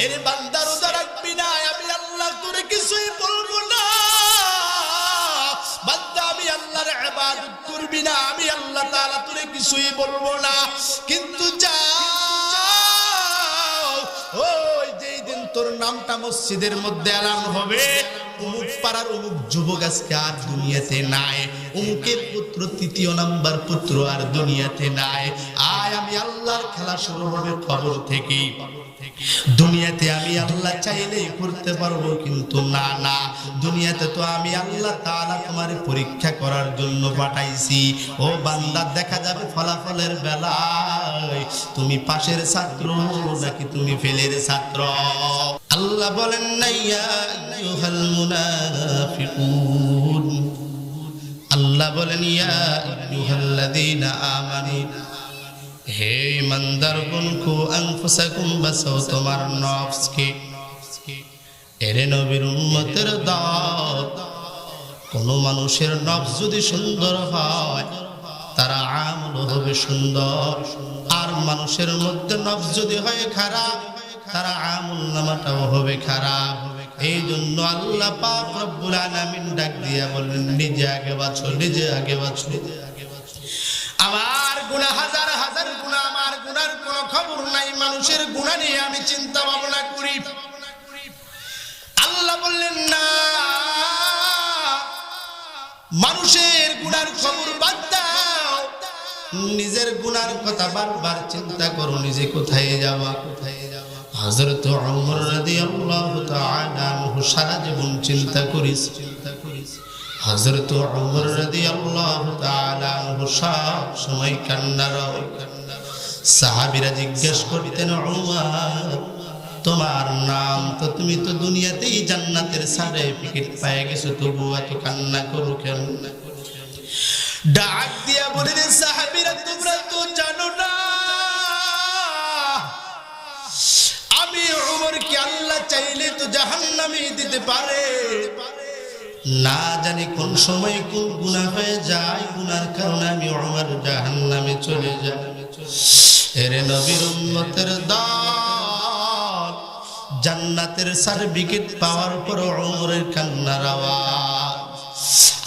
এর বান্দা রোজা রাখবি না, আমি আল্লাহ তোরে কিছুই বলবো না। বান্দা আমি আল্লাহর ইবাদত করবি না, আমি আল্লাহ তাআলা তোরে কিছুই বলবো না। কিন্তু ওই যেই দিন তোর নামটা মসজিদের মধ্যে এলান হবে, অমুক পাড়ার অমুক যুবক আজকে আর দুনিয়াতে নাই, অমুকের পুত্র তৃতীয় নাম্বার পুত্র আর দুনিয়াতে নাই, আয় আমি আল্লাহর খেলা শুরু হবে কবর থেকে। দুনিয়াতে আমি আল্লাহ চাইলেই করতে পারবো, কিন্তু না না, দুনিয়াতে তো আমি আল্লাহ তাআলা তোমার পরীক্ষা করার জন্য পাঠাইছি। ও বান্দা, দেখা যাবে ফলাফলের বেলায় তুমি পাশের ছাত্র নাকি তুমি ফেলের ছাত্র। আল্লাহ বলেন না, ইয়া আইয়ুহাল মুনাফিকুন, আল্লাহ বলেন ইয়া আইয়ুহাল্লাযীনা আমানু, হে ইমানদারগণ, কু আনফুসাকুম, বাঁচাও তোমার নফসকে। এরে নবীর উম্মতের দল, কোন মানুষের নফস যদি সুন্দর হয় তারা আমল হবে সুন্দর, আর মানুষের মধ্যে নফস যদি হয় খারাপ তারা আমল নামাটাও হবে খারাপ। এই জন্য আল্লাহ পাক রব্বুল আলামিন ডাক দিয়া বললেন, নিজে আগে বাঁচো, নিজে আগে বাঁচো। আমার গুনাহ হাজার হাজার গুনাহ, আমার গুনার কোনো খবর নাই, মানুষের গুনাহ নিয়ে আমি চিন্তা ভাবনা করি। আল্লাহ বললেন না, মানুষের গুনার খবর বাদ দাও, নিজের গুনার কথা বারবার চিন্তা করো, নিজে কোথায় যাওয়া, কোথায় যাওয়া। হযরত ওমর রাদিয়াল্লাহু তাআলা আনহু সারা জীবন চিন্তা করিস, হযরত ওমর রাদিয়াল্লাহু তাআলা আনহু সব সময় কান্নার। সাহাবীরা জিজ্ঞেস করতেন, ওমর তোমার নাম তো, তুমি তো দুনিয়াতেই জান্নাতের সার্টিফিকেট পেয়ে গেছো, তবু এত কান্না করো কেন? ডাক দিয়া বলেন, সাহাবীরা তোমরা তো জানো না, আমি ওমরকে আল্লাহ চাইলে তো জাহান্নামে দিতে পারে, না জানি কোন সময় কোন গুনাহ হয়ে যায়, গুনার কারণে আমি ওমর জাহান্নামে চলে যাই। এরে নবীর উম্মতের দল, জান্নাতের সার্টিফিকেট পাওয়ার পর ওমরের কান্নার আওয়াজ।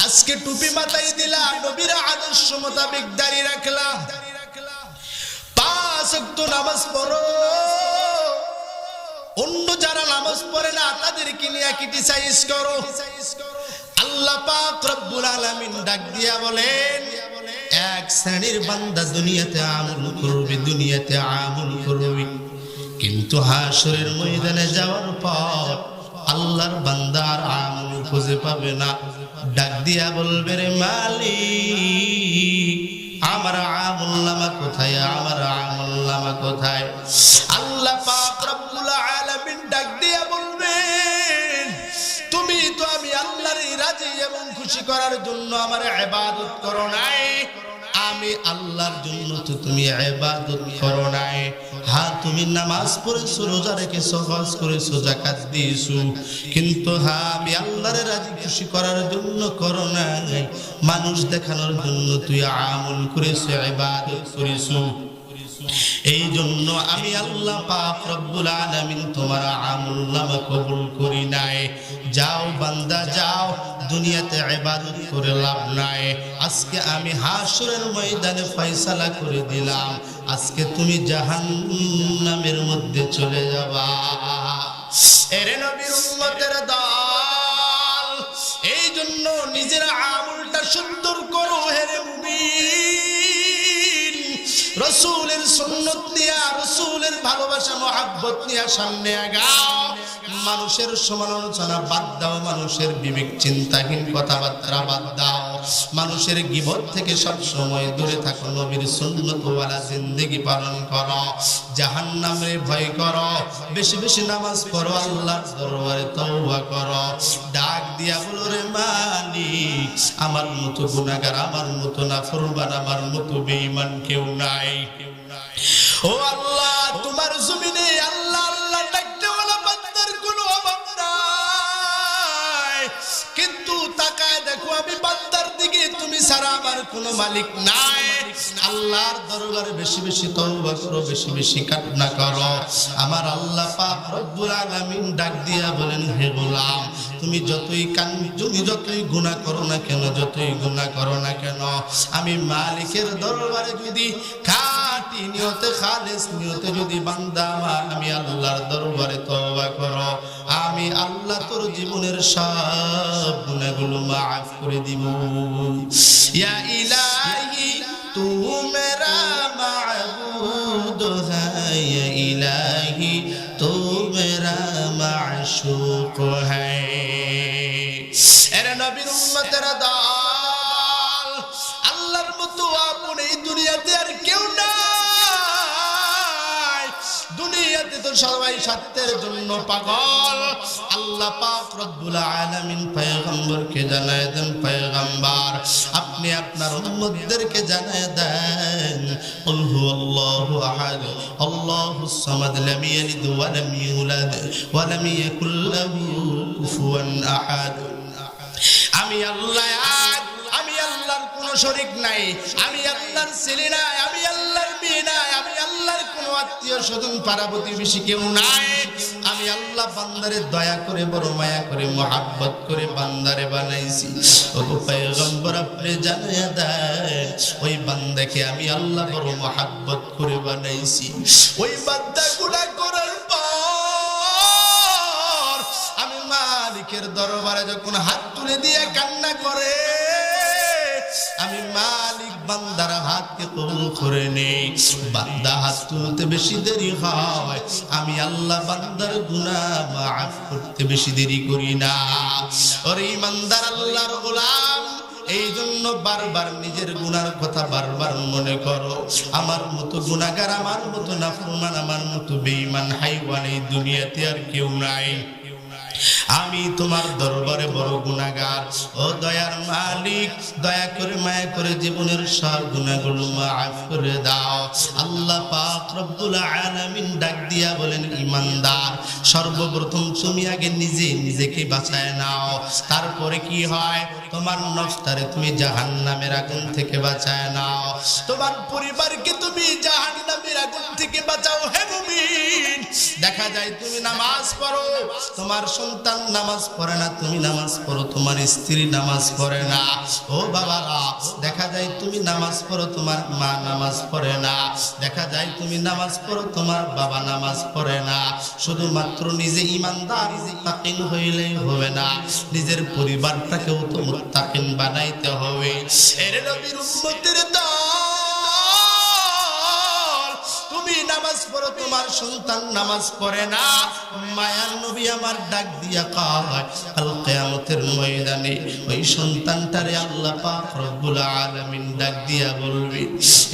আজকে টুপি মাথায় দিলা, নবীর আদর্শ মোতাবেক দাঁড়িয়ে রাখলাম, 5 ওয়াক্ত নামাজ পড়ো, অন্য যারা নামাজ পড়ে না তাদেরকে নিয়ে ক্রিটিসাইজ করো। আল্লাহ পাক রব্বুল আলামিন ডাক দিয়া বলেন, এক শ্রেণীর বান্দা দুনিয়াতে আমল করবে, দুনিয়াতে আমল করবে, কিন্তু হাসরের ময়দানে যাওয়ার পর আল্লাহর বান্দা আর আমল খুঁজে পাবে না। ডাক দিয়া বলবে, রে মালিক, আমার আমলনামা কোথায়, আমার আমলনামা কোথায়? আল্লাহ পাক রব্বুল আলামিন ডাক দিয়া বলবেন, তুমি তো আমি আল্লাহর রাজি এবং খুশি করার জন্য আমার ইবাদত করো নাই, আমি আল্লাহর জন্য তো তুমি ইবাদত করো নাই। হ্যাঁ, তুমি নামাজ পড়েছো, রোজা রেখেছো, হজ করেছো, যাকাত দিয়েছো, কিন্তু হ্যাঁ আমি আল্লাহর রাজি খুশি করার জন্য করো নাই, মানুষ দেখানোর জন্য তুই আমল করেছো, ইবাদত করেছো। এই জন্য আমি আল্লাহ পাক রব্বুল আলামিন তোমার আমলনামা কবুল করি নাই। যাও বান্দা যাও, দুনিয়াতে ইবাদত করে লাভ নাই। আজকে আমি হাসরের ময়দানে ফয়সালা করে দিলাম, আজকে তুমি জাহান্নামের মধ্যে চলে যাবা। এরে নবীর উম্মতের দল, এই জন্য নিজের আমলটা সুন্দর করো। হেরে মুমিন, রাসূলের সুন্নাত নিয়া, রাসূলের ভালোবাসা মহব্বত নিয়া সামনে আগাও। মানুষের সমালোচনা বাদ দাও, মানুষের বিবেক চিন্তাহীন কথাবার্তা বাদ দাও, মানুষের গীবত থেকে সব সময় দূরে থাকো, নবীর সুন্নতওয়ালা জিন্দেগি পালন করো, জাহান্নামে ভয় করো, বেশি বেশি নামাজ পড়ো, আল্লাহর দরবারে তওবা করো। ডাক দিয়া বলো, রে মালিক, আমার মতো গুনাহগার, আমার মতো নাফরমান, আমার মতো বেঈমান কেউ নাই। ও আল্লাহ, তোমার জমিনে আল্লাহ আল্লাহ ডাকতে ওয়ালা বান্দার কোনো অভাব নাই, কিন্তু তাকায় দেখো আমি বান্দার দিকে, তুমি ছাড়া আমার কোনো মালিক নাই। আল্লাহর দরবারে বেশি বেশি তওবা করো, বেশি বেশি কান্না করো। আমার আল্লাহ পাক রব্বুল আলামিন ডাক দিয়া বলেন, হে গোলাম, তুমি যতই গুনাহ করো না কেন, যতই গুনাহ করো না কেন, আমি মালিকের দরবারে যদি খাঁটি নিয়তে, খালেস নিয়তে যদি বান্দা আমি আল্লাহর দরবারে তওবা করো, আমি আল্লাহ তোর জীবনের সব গুনাহগুলো মাফ করে দিব। ইয়া ইলাহি তু মেরা মাবুদ হ্যায়, ইয়া ইলাহি তু মেরা মাশউক হ্যায়। এরে নবীর উম্মতেরা দল, আল্লাহর মতো আপন এই দুনিয়াতে আর কেউ নাই। দুনিয়াতে তো সবাই স্বার্থের জন্য পাগল। আল্লাহ পাক রব্বুল আলামিন পয়গম্বরকে জানায় দেন, পয়গম্বর আপনি আপনার উম্মতদেরকে জানায় দেন, কুল হুয়াল্লাহু আহাদ আল্লাহুস সামাদ লাম ইয়ালিদ ওয়া লাম ইউলাদ ওয়া লাম ইয়াকুল লাহু কুফুয়ান আহাদ। আমি আল্লাহ এক, আমি আল্লাহর কোনো শরীক নাই, আমি আল্লাহর ছেলে নাই, আমি আল্লাহর মেয়ে নাই, আমি আল্লাহর কোনো আত্মীয় স্বজন পাড়া প্রতিবেশী কেউ নাই। আমি আল্লাহ বান্দারে দয়া করে, বড় মায়া করে, মহাব্বত করে বান্দারে বানাইছি। ওগো পয়গম্বর আপনি জানায়া দেন, ওই বান্দাকে আমি আল্লাহ বড় মহাব্বত করে বানাইছি। ওই বান্দা গুনাহ করার পর আমি মালিকের দরবারে যখন হাত তুলে দিয়ে কান্না করে, আমি মালিক বান্দার হাতকে কবুল করে নেই। বান্দা হাত তুলতে বেশি দেরি হয়, আমি আল্লাহ বান্দার গুনাহ মাফ করতে বেশি দেরি করি না। ওরে ইমানদার আল্লাহর গোলাম, এই জন্য বারবার নিজের গুনার কথা বারবার মনে করো। আমার মতো গুনাহগার, আমার মতো নাফরমান, আমার মতো বেঈমান হাইওয়ান এই দুনিয়াতে আর কেউ নাই। আমি তোমার দরবারে বড় গুনাহগার। ও দয়ার মালিক, দয়া করে মায়া করে জীবনের সব গুনাহগুলো মাফ করে দাও। আল্লাহ পাক রব্বুল আলামিন ডাক দিয়া বলেন, ইমানদার সর্বপ্রথম তুমি আগে নিজেকে বাঁচায় নাও, তারপরে কি হয়, তোমার নফসটারে তুমি জাহান্নামের আগুন থেকে বাঁচায় নাও, তোমার পরিবারকে তুমি জাহান্নামের আগুন থেকে বাঁচাও। হে মুমিন, দেখা যায় তুমি নামাজ পড়ো, তোমার সন্তান নামাজ পড়ে না, তুমি নামাজ পড়ো, তোমার স্ত্রী নামাজ পড়ে না। ও বাবারা, দেখা যায় তুমি নামাজ পড়ো, তোমার মা নামাজ পড়ে না। দেখা যায় তুমি নামাজ পড়ো, তোমার বাবা নামাজ পড়ে না। শুধুমাত্র নিজে ইমানদার মুত্তাকিন হইলেই হবে না, নিজের পরিবারটাকেও তো মুত্তাকিন বানাইতে হবে। এর নবীর উম্মতের দল, তুমি নামাজ পড়ো, তোমার সন্তান নামাজ পড়ে না। মায়ার নবী আমার ডাক দিয়া কয়, কাল কিয়ামতের ময়দানে ওই সন্তানটারে আল্লাহ পাক রব্বুল আলামিন ডাক দিয়া বলবে,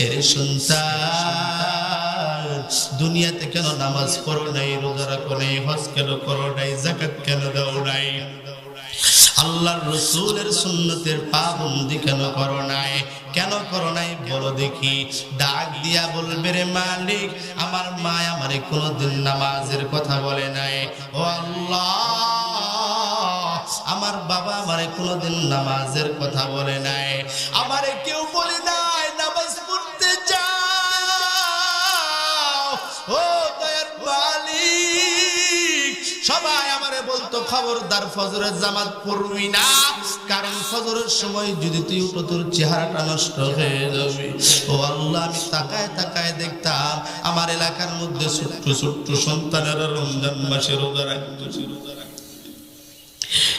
এরে সন্তান, দুনিয়াতে কেন নামাজ পড়ো নাই, রোজা রাখো নাই, হজ কেন করো নাই, যাকাত কেন দাও নাই, আল্লাহর রাসূলের সুন্নতের পাবন্দি কেন করো নাই, কেন করো নাই বলো দেখি। ডাক দিয়া বলবে, রে মালিক, আমার মা আমারে কোনোদিন নামাজের কথা বলে নাই। ও আল্লাহ, আমার বাবা আমারে কোনোদিন নামাজের কথা বলে নাই, আমারে কেউ বলে নাই নামাজ পড়তে যাও। ও দয়ার মালিক, সবাই আমারে বলতো খবরদার ফজরের জামাত পড়বি না, কারণ ফজরের সময় যদি তুই উঠো তোর চেহারাটা নষ্ট হয়ে যাবে। ও আল্লাহ, আমি তাকায় তাকায় দেখতাম আমার এলাকার মধ্যে ছোট্ট ছোট্ট সন্তানেরা রমজান মাসে রোজা রাখতেছে,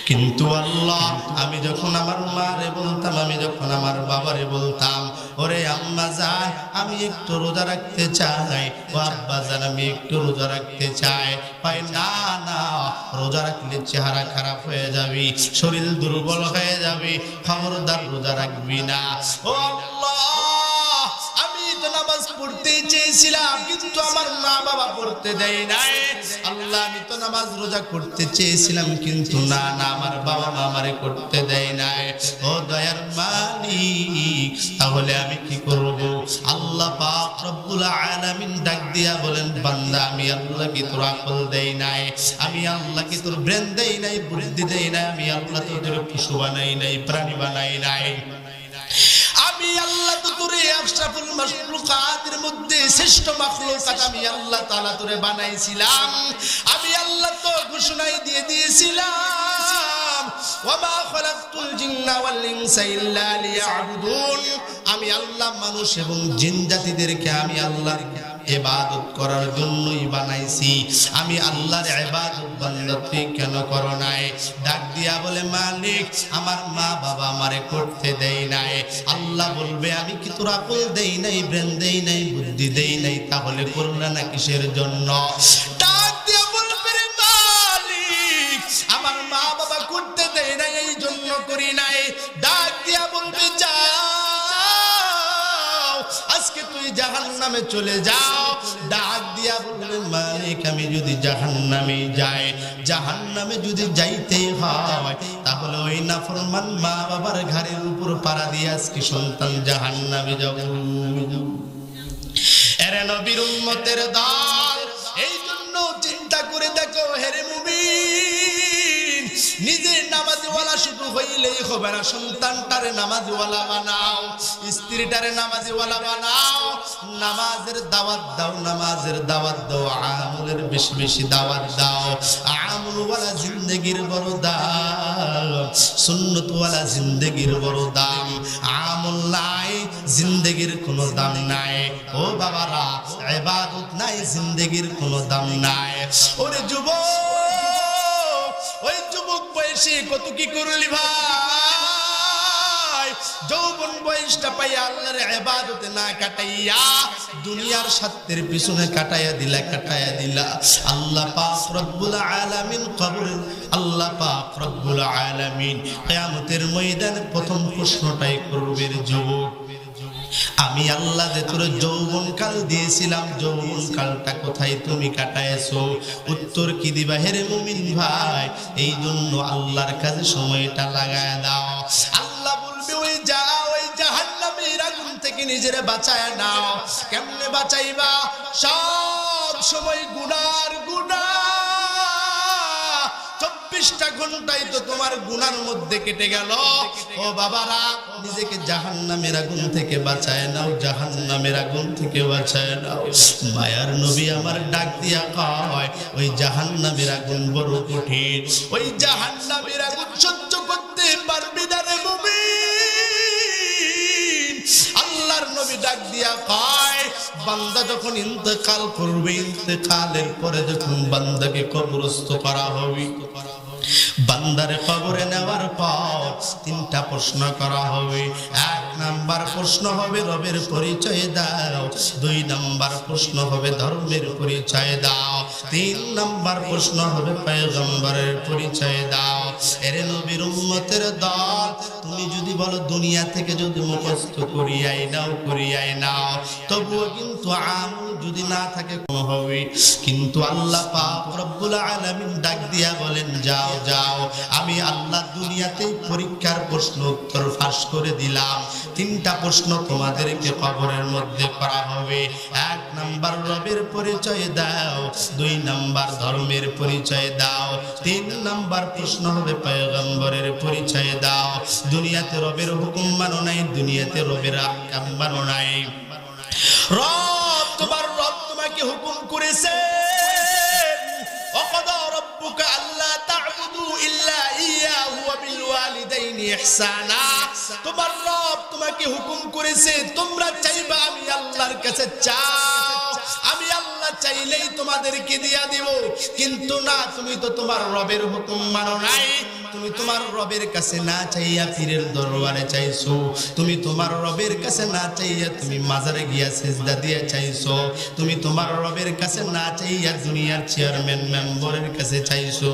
কিন্তু আল্লাহ আমি যখন আমার মারে বলতাম, আমি যখন আমার বাবারে বলতাম, ওরে আম্মা জান আমি একটু রোজা রাখতে চাই, ও আব্বা জান আমি একটু রোজা রাখতে চাই, ভাই না না, রোজা রাখলে চেহারা খারাপ হয়ে যাবে, শরীর দুর্বল হয়ে যাবে, খবরদার রোজা রাখবি না। ও আল্লাহ, আমি তো নামাজ পড়তে চেয়েছিলাম, কিন্তু আমার মা বাবা পড়তে দেয় নাই। আল্লাহ, আমি তো নামাজ রোজা করতে চেয়েছিলাম, কিন্তু না না, আমার বাবা মা আমারে করতে দেয় নাই। ও দয়ার মালিক, তাহলে আমি কি করব? আল্লাহ পাক রব্বুল আলামিন ডাক দিয়া বলেন, বান্দা আমি আল্লাহ কি তোর আকল দেই নাই, আমি আল্লাহ কি তোর ব্রেন দেই নাই, বুদ্ধি দেই নাই, আমি আল্লাহ তোদের পশু বানাই নাই, প্রাণী বানাই নাই, আমি আল্লাহ তো তোরে আশরাফুল মাখলুকাতের মধ্যে শ্রেষ্ঠ মাখলুকাত আমি আল্লাহ তাআলা তোরে বানাইছিলাম। আমি আল্লাহ তো ঘোষণাই দিয়ে দিয়েছিলাম ওয়ামা খালাকতুল জিন্না ওয়াল ইনসা ইল্লা লিয়াবুদুন। আমি আল্লাহ মানুষ এবং জিন জাতিদেরকে আমি আল্লাহর ইবাদত করার জন্যই বানাইছি। আমি আল্লাহর ইবাদত বান্দাতি কেন করো নাই? ডাক দিয়া বলে মালিক আমার মা বাবা আমারে করতে দেই নাই। আল্লাহ বলবে আমি কি তোর আকল দেই নাই, ব্রেন দেই নাই, বুদ্ধি দেই নাই, তাহলে করলা না কিসের জন্য? ডাক দিয়া বলবে রে মালিক আমার মা বাবা করতে দেই নাই এই জন্য করি নাই। ডাক দিয়া বলবে যা আজকে তুই জাহান্নামে চলে যাও। ডাক দিয়া বলবে মালিক আমি যদি জাহান্নামে যাই, জাহান্নামে যদি যাইতে হয় তাহলে ওই নাফরমান মা বাবার ঘাড়ের উপর পাড়া দিয়ে আজকে সন্তান জাহান্নামে যাব। এরে নবীর উম্মতের দল, এই জন্য চিন্তা করে দেখো হেরে মুমিন, নিজে নামাজওয়ালা শুধু হইলেই হবে না, সন্তানটারে নামাজওয়ালা বানাও, স্ত্রীটারে নামাজওয়ালা বানাও। নামাজের দাওয়াত দাও, নামাজের দাওয়াত দাও, আমলের বেশি বেশি দাওয়াত দাও। আমলওয়ালা জিন্দেগির বড় দাম, সুন্নতওয়ালা জিন্দেগির বড় দাম। আমল নাই জিন্দেগির কোনো দাম নাই। ও বাবারা ইবাদত নাই জিন্দেগির কোনো দাম নাই। ওরে যুবক, ওই যুবক বয়সে কত কি করলি ভাই, যৌবন বয়সটা পাইয়া আল্লাহর ইবাদতে না কাটাইয়া দুনিয়ার স্বার্থের পিছনে কাটাইয়া দিলা। আল্লাহ পাক রব্বুল আলামিন কবরের আল্লাহ পাক রব্বুল আলামিন কিয়ামতের ময়দানে প্রথম প্রশ্নটাই করবে যুবক আমি আল্লাহ যে তোর যৌবন কাল দিয়েছিলাম, যৌবন কালটা কোথায় তুমি কাটাইছো? উত্তর কি দিবা হেরে মুমিন ভাই? এই জন্য আল্লাহর কাছে সময়টা লাগায় দাও। আল্লাহ বলবে ওই যাও, ওই জাহান্নামের আগুন থেকে নিজেরে বাঁচায় নাও। কেমনে বাঁচাইবা? সব সময় গুনার গুনাহ, 24টা ঘন্টাই তো তোমার গুনার মধ্যে কেটে গেল। ও বাবারা নিজেকে জাহান্নামের আগুন থেকে বাঁচায় নাও, জাহান্নামের আগুন থেকে বাঁচায় নাও। মায়ার নবী আমার ডাক দিয়া কয় ওই জাহান্নামের আগুন বড় কঠিন, ওই জাহান্নামের আগুন সহ্য করতে পারবি না রে মুমিন। আল্লাহর নবী ডাক দিয়া কয় বান্দা যখন ইন্তেকাল করবে, ইন্তেকালের পরে যখন বান্দাকে কবরস্থ করা হবে, বান্দারে কবরে নেওয়ার পর 3টা প্রশ্ন করা হবে। 1 নাম্বার প্রশ্ন হবে রবের পরিচয় দাও, 2 নাম্বার প্রশ্ন হবে ধর্মের পরিচয় দাও, 3 নাম্বার প্রশ্ন হবে পয়গম্বরের পরিচয় দাও। এরে নবীর উম্মতের দল, তুমি যদি বলো দুনিয়া থেকে যদি মুখস্থ করিয়াই নাও তবুও কিন্তু আমল যদি না থাকে কম হবে। কিন্তু আল্লাহ পাক রব্বুল আলামিন ডাক দিয়া বলেন যাও যাও, আমি আল্লাহ দুনিয়াতেই পরীক্ষার প্রশ্ন উত্তর ফাঁস করে দিলাম। 3টা প্রশ্ন তোমাদেরকে কবরের মধ্যে করা হবে। 1 নাম্বার রবের পরিচয় দাও, 2 নাম্বার ধর্মের পরিচয় দাও, 3 নাম্বার প্রশ্ন হবে পয়গম্বরের পরিচয় দাও। দুনিয়াতে রবের হুকুম মানো নাই, দুনিয়াতে রবের আহকাম মানো নাই। তোমার রব তোমাকে হুকুম করেছে ওয়াকাদা রাব্বুকা আল্লা তা'বুদু ইল্লা ইয়াহু ওয়া বিল ওয়ালিদাইনি ইহসানা। তোমার রব তোমাকে হুকুম করেছে তোমরা চাইবা আমি আল্লাহর কাছে চাও, আমি আল্লাহ চাইলেই তোমাদেরকে দিয়া দিব। কিন্তু না, তুমি তো তোমার রবের হুকুম মানো নাই। তুমি তোমার রবের কাছে না চাইয়া পীরের দরবারে চাইছো, তুমি তোমার রবের কাছে না চাইয়া তুমি মাজারে গিয়া সিজদা দিয়ে চাইছো, তুমি তোমার রবের কাছে না চাইয়া দুনিয়ার চেয়ারম্যান মেম্বারের কাছে চাইছো।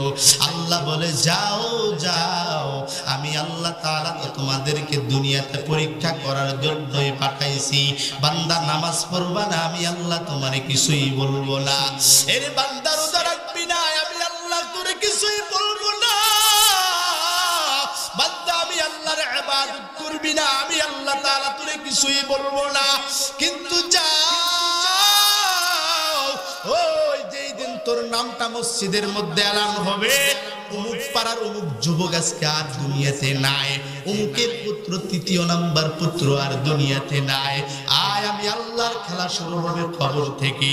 আল্লাহ বলে যাও যাও, আমি আল্লাহ তাআলা তো তোমাদেরকে দুনিয়াতে পরীক্ষা করার জন্যই পাঠাইছি। বান্দা নামাজ পড়বা না, আমি আল্লাহ তোমারে কিছুই বলবো না। এর বান্দা রোজা রাখবি না, আমি আল্লাহ তোরে কিছুই বলবো না। বান্দা আমি আল্লাহর ইবাদত করবি না, আমি আল্লাহ তাআলা তোরে কিছুই বলবো না। কিন্তু যাও, ওই যেই দিন তোর নামটা মসজিদের মধ্যে এলান হবে, অমুক পাড়ার অমুক যুবক আজকে আর দুনিয়াতে নাই, অমুকের পুত্র তৃতীয় নাম্বার পুত্র আর দুনিয়াতে নাই। আয় আমি আল্লাহর খেলা শুরু হবে কবর থেকে।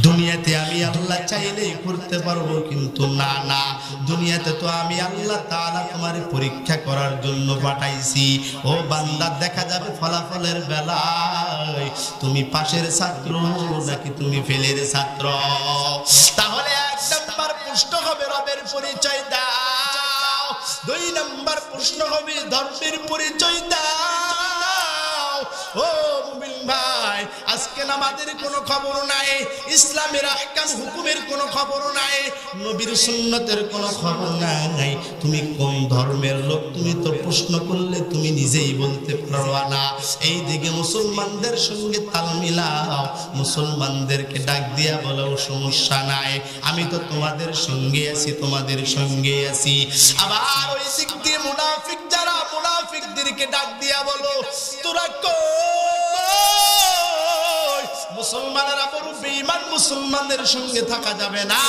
দুনিয়াতে আমি আল্লাহ চাইলেই করতে পারবো, কিন্তু না না, দুনিয়াতে তো আমি আল্লাহ তাআলা তোমার পরীক্ষা করার জন্য পাঠাইছি। ও বান্দা, দেখা যাবে ফলাফলের বেলায় তুমি পাশের ছাত্র নাকি তুমি ফেলের ছাত্র। তাহলে এক নাম্বার প্রশ্ন হবে রবের পরিচয় দাও, দুই নাম্বার প্রশ্ন হবে ধর্মের পরিচয় দাও। ও মুমিন ভাই, আজকে নামাজের কোনো খবর নাই, ইসলামের আহকাম হুকুমের কোনো খবর নাই, নবীর সুন্নতের কোনো খবর নাই। তুমি কোন ধর্মের লোক তুমি তো প্রশ্ন করলে তুমি নিজেই বলতে পারবা না। এই দিকে মুসলমানদের সঙ্গে তাল মিলাও, মুসলমানদেরকে ডাক দিয়া বলো সমস্যা নাই, আমি তো তোমাদের সঙ্গে আছি, তোমাদের সঙ্গে আছি। আবার ওই দিক দিয়ে মুনাফিক যারা, মুনাফিকদেরকে ডাক দিয়া বলো তোরা মুসলমানেরা বড় বেঈমান, মুসলমানদের সঙ্গে থাকা যাবে না।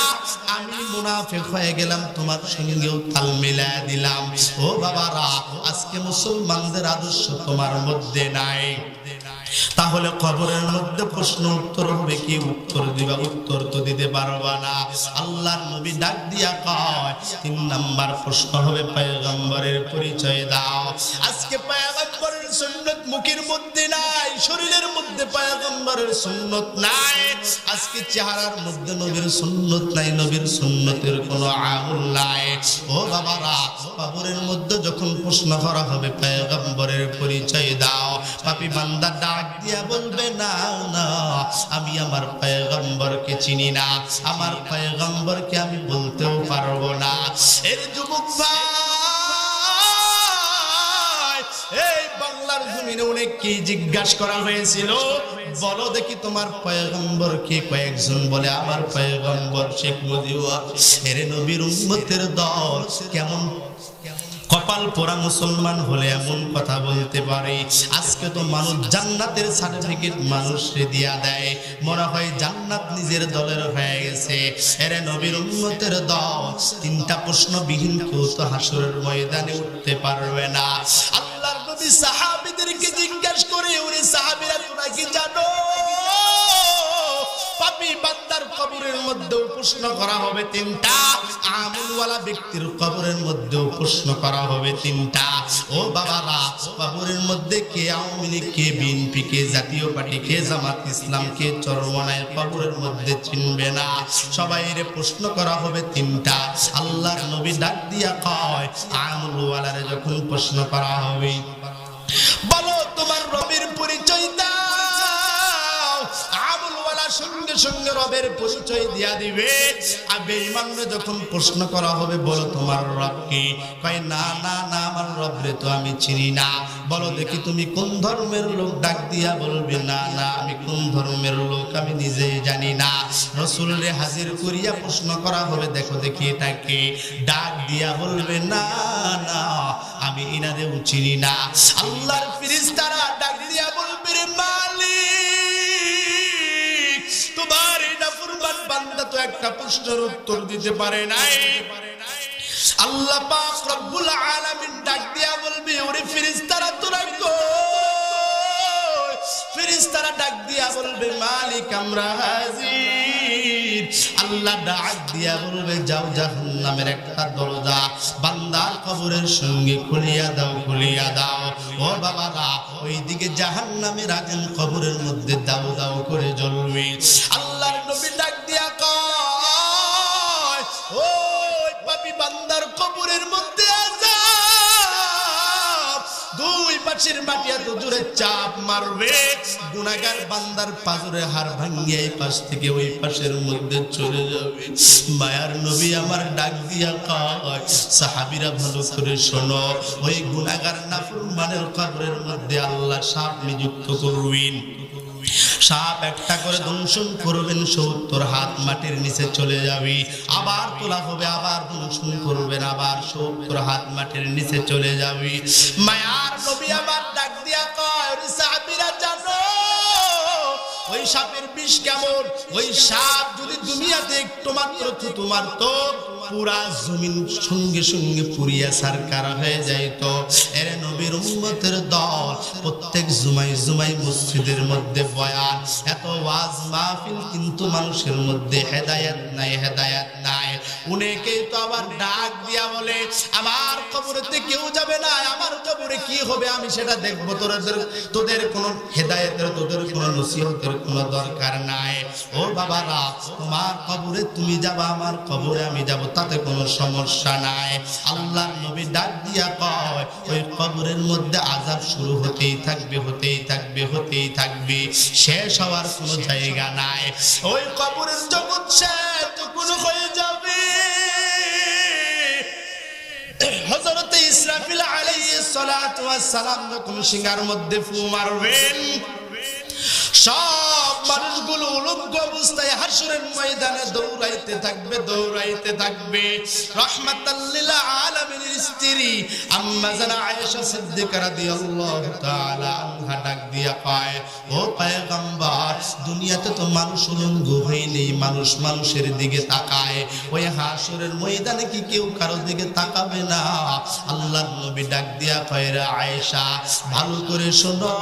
আমি মুনাফিক হয়ে গেলাম, তোমার সঙ্গেও তাল মিলায় দিলাম। ও বাবারা, আজকে মুসলমানদের আদর্শ তোমার মধ্যে নাই। তাহলে কবরের মধ্যে প্রশ্ন উত্তর হবে কি? উত্তর দিবা, উত্তর তো দিতে পারবা না। আল্লাহর নবী ডাক দিয়া কয়, তিন নাম্বার প্রশ্ন হবে পয়গম্বরের পরিচয় দাও। আজকে পয়গম্বরের সুন্নাত মুখের মধ্যে নাই, শরীরের মধ্যে পয়গম্বরের সুন্নাত নাই। আজকে চেহারার মধ্যে নবীর সুন্নাত নাই, নবীর সুন্নতের কোনো আমল নাই। ও বাবারা, কবরের মধ্যে যখন প্রশ্ন করা হবে পয়গম্বরের পরিচয় দাও, পাপী বান্দা ডাক দিয়া বলবে না না, আমি আমার পয়গম্বরকে চিনি না, আমার পয়গম্বরকে আমি বলতেও পারবো না। এর যুবক ভাই, এই বাংলার জমিনে অনেককে জিজ্ঞাসা করা হয়েছিল, বলো দেখি তোমার পয়গম্বর কে? কয়েকজন বলে আমার পয়গম্বর শেখ মুজিবুর। এরে নবীর উম্মতের দল কেমন কপাল পোড়া মুসলমান হলে এমন কথা বলতে পারে? আজকে তো মানুষ জান্নাতের সার্টিফিকেট মানুষকে দিয়া দেয়, মনে হয় জান্নাত নিজের দলের হয়ে গেছে। এরে নবীর উম্মতের দল, তিনটা প্রশ্নবিহীন কেউ তো হাসরের ময়দানে উঠতে পারবে না। আল্লাহর নবী সাহাবীদেরকে জিজ্ঞাসা করে, ওরে সাহাবীরা তোমরা কি জানো পাপী বান্দার কবরের মধ্যেও প্রশ্ন করা হবে তিনটা, আমলওয়ালা ব্যক্তির কবরের মধ্যেও প্রশ্ন করা হবে তিনটা। ও বাবারা, কবরের মধ্যে কে আওয়ামী লীগ, কে বিএনপি, কে জাতীয় পার্টি, কে জামাত ইসলাম, কে চরমনায় কবরের মধ্যে চিনবে না। সবাইরে প্রশ্ন করা হবে তিনটা। আল্লাহর নবী ডাক দিয়া কয়, আমলওয়ালারে যখন প্রশ্ন করা হবে, বলো তোমার রবের পরিচয় দাও। সঙ্গে সঙ্গে রবের পরিচয় দিয়া দিবে। আর বেঈমানরে যখন প্রশ্ন করা হবে, বলো তোমার রব কি? কয় না না না, আমার রবরে তো আমি চিনি না। বলো দেখি তুমি কোন ধর্মের লোক? ডাক দিয়া বলবে না না, আমি কোন ধর্মের লোক আমি নিজেই জানি না। রাসূলরে হাজির করিয়া প্রশ্ন করা হবে, দেখো দেখি এটা কে? ডাক দিয়া বলবে না না, আমি ইনারেও চিনি না। আল্লাহর ফেরেশতারা ডাক দিয়া বলবে, রে মালিক, তোমার এই নাফরমান বান্দা তো একটা প্রশ্নের উত্তর দিতে পারে নাই। আল্লাহ পাক রব্বুল আলামিন ডাক দিয়া বলবে, ওরে ফেরেশতারা তোরা কই? ফেরেশতারা ডাক দিয়া বলবে, মালিক আমরা হাজির। আল্লাহ ডাক দিয়া বলবে, যাও জাহান্নামের একটা দরজা বান্দার কবরের সঙ্গে খুলিয়া দাও, খুলিয়া দাও। ও বাবারা, ওইদিকে জাহান্নামের আগুন কবরের মধ্যে দাও দাও করে জ্বলবে। আল্লাহর নবী ডাক দিয়া কয়, ওই পাপী বান্দার কবরের মধ্যে আযাব, দুই পাশের মাটি এত জোরে চাপ মারবে, গুনাহগার বান্দার পাজরের হাড় ভাঙিয়ে এই পাশ থেকে ওই পাশের মধ্যে চলে যাবে। মায়ার নবী আমার ডাক দিয়া কয়, সাহাবীরা ভালো করে শোনো, ওই গুনাহগার নাফরমানের কবরের মধ্যে আল্লাহ সাপ নিযুক্ত করবেন। সাপ একটা করে দংশন করবেন, ৭০ হাত মাটির নিচে চলে যাবে। আবার তোলা হবে, আবার দংশন করবেন, আবার ৭০ হাত মাটির নিচে চলে যাবে। মায়ার নবী আমার ডাক দিয়া কয়, সাহাবীরা জানো ওই সাপের বিষ কেমন, ওই সাপ যদি দুনিয়াতে একটু মাত্র থুতু মারতো পুরা জমিন সঙ্গে সঙ্গে পুড়িয়া ছারখার হয়ে যাইত। এর নবীর উম্মতের দল প্রত্যেক জুমাই জুমাই মসজিদের মধ্যে বয়ান, এত ওয়াজ মাহফিল, কিন্তু মানুষের মধ্যে হেদায়েত নাই, হেদায়েত নাই। অনেকেই তো আবার ডাক দিয়া বলে আমার কবরেতে কেউ যাবে না, আমার কবরে কি হবে আমি সেটা দেখবো, তোদের কোনো হেদায়েতের, তোদের কোনো নসিহতের কোনো দরকার নাই। ও বাবারা, তোমার কবরে তুমি যাবা, আমার কবরে আমি যাব, তাতে কোনো সমস্যা নাই। আল্লাহর নবী ডাক দিয়া কয় ওই কবরের মধ্যে আযাব শুরু হতেই থাকবে, হতেই থাকবে, হতেই থাকবে, শেষ হওয়ার কোনো জায়গা নাই। ওই কবরের জগৎ শেষ যখন হয়ে যাবে, হযরত ইসরাফিল আলাইহিস সালাতু ওয়াস সালাম যখন সিংহার মধ্যে ফু মারবেন, সব মানুষগুলো উলঙ্গ অবস্থায় হাসরের ময়দানে দৌড়াইতে থাকবে, দৌড়াইতে থাকবে। রাহমাতাল লিল আলামিনের স্ত্রী আম্মা জানা আয়েশা সিদ্দিকা রাদিয়াল্লাহু তাআলা আনহা ডাক দিয়া কয়, ও পয়গম্বর, দুনিয়াতে তো মানুষ উলঙ্গ হইলেই মানুষ মানুষের দিকে তাকায়, ওই হাসরের ময়দানে কি কেউ কারো দিকে তাকাবে না? আল্লাহর নবী ডাক দিয়া কয়, রে আয়েশা, ভালো করে শোনো,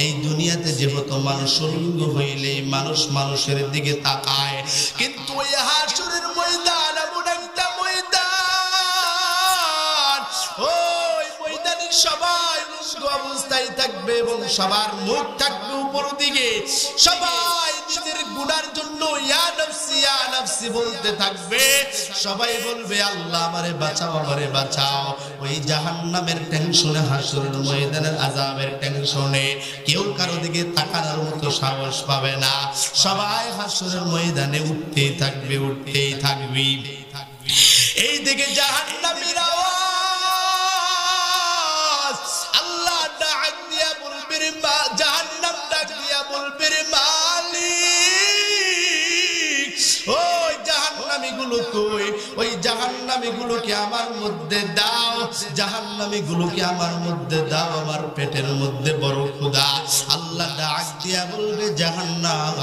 এই দুনিয়াতে যেহেতু মানুষ উলঙ্গ হইলে মানুষ মানুষের দিকে তাকায়, কিন্তু ওই হাসরের ময়দান এমন একটা ময়দান, ওই ময়দানে সবাই উলঙ্গ অবস্থায় থাকবে এবং সবার মুখ থাকবে উপর দিকে, সবাই নিজের গুনার জন্য ইয়া নাফসি, ইয়া নাফসি বলতে থাকবে। সবাই বলবে আল্লাহ আমারে বাঁচাও, আমারে বাঁচাও। ওই জাহান্নামের টেনশনে, হাসরের ময়দানের আযাবের টেনশনে কেউ কারো দিকে তাকানোর মতো সাহস পাবে না। সবাই হাসরের ময়দানে উঠতেই থাকবে, উঠতেই থাকবে। এই দিকে জাহান্নামীর আওয়াজ, আল্লাহ ডাক দিয়া বলবে রে মা, জাহান্নাম ডাক দিয়া বলবে রে মালিক, ওই জাহান্নামীগুলো কই, ওই জাহান্নামীগুলোকে আমার মধ্যে দাও, জাহান্নামীগুলোকে আমার মধ্যে দাও, আমার পেটের মধ্যে বড় ক্ষুধা। আল্লাহ ডাক দিয়া বলবে জাহান্নাম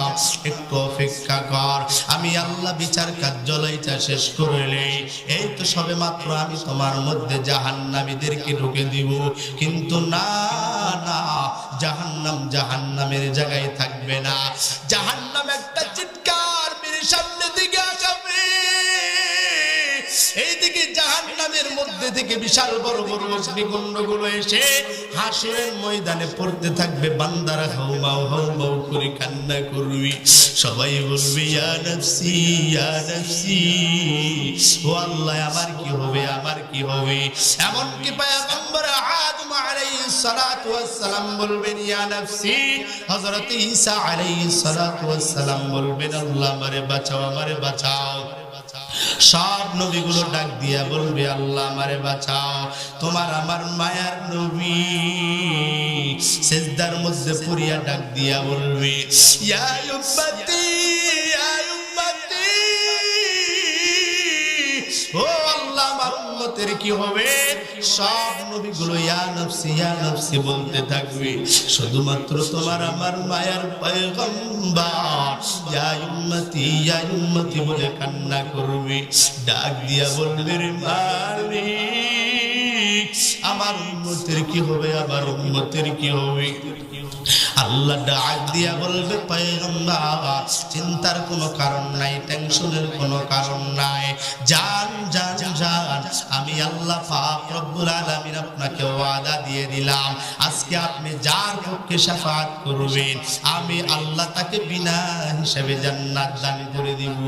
একটু অপেক্ষা কর, আমি আল্লাহ বিচার কার্যালয়টা শেষ করলেই এই তো সবে মাত্র আমি তোমার মধ্যে জাহান্নামীদেরকে ঢুকে দিব। কিন্তু না না, জাহান্নাম জাহান্নামের জায়গায় থাকবে না, জাহান্নাম একটা চিৎকার মেরে সামনে দিকে আগাবে। এইদিকে জাহান্নামের মধ্যে থেকে বিশাল বড় বড় অগ্নিকুণ্ডগুলো এসে হাসরের ময়দানে পড়তে থাকবে, বান্দারা হাউমাউ হাউমাউ করে কান্না করবে। সবাই বলবে ইয়া নাফসি, ইয়া নাফসি, ও আল্লাহ আমার কি হবে, আমার কি হবে? এমনকি পয়গম্বর আদম আলাইহিস সালাতু ওয়াস সালাম বলবেন ইয়া নাফসি, হযরত ঈসা আলাইহিস সালাতু ওয়াস সালাম বলবেন আল্লাহ আমারে বাঁচাও, আমারে বাঁচাও। সব নবীগুলো ডাক দিয়া বলবে আল্লাহ আমারে বাঁচাও। তোমার আমার মায়ার নবী সিজদার মধ্যে পড়িয়া ডাক দিয়া বলবে ইয়া উম্মতি, ইয়া উম্মতি, ও আল্লাহ আমার উম্মতের কি হবে? সব নবীগুলো ইয়া নাফসি, ইয়া নাফসি বলতে থাকবে, শুধুমাত্র তোমার আমার মায়ার পয়গম্বর ইয়া উম্মতি, ইয়া উম্মতি বলে কান্না করবে, ডাক দিয়া বলবে রে মালিক আমার উম্মতের কি হবে, আমার উম্মতের কি হবে? আল্লাহ ডাক দিয়া বলবে পয়গম্বর চিন্তার কোনো কারণ নাই, টেনশনের কোনো কারণ নাই, জান জান জান, আমি আল্লাহ পাক রব্বুল আলামিন আপনাকে ওয়াদা দিয়ে দিলাম আজকে আপনি যার পক্ষে শাফাআত করবেন আমি আল্লাহ তাকে বিনা হিসাবে জান্নাত দান করে দিব।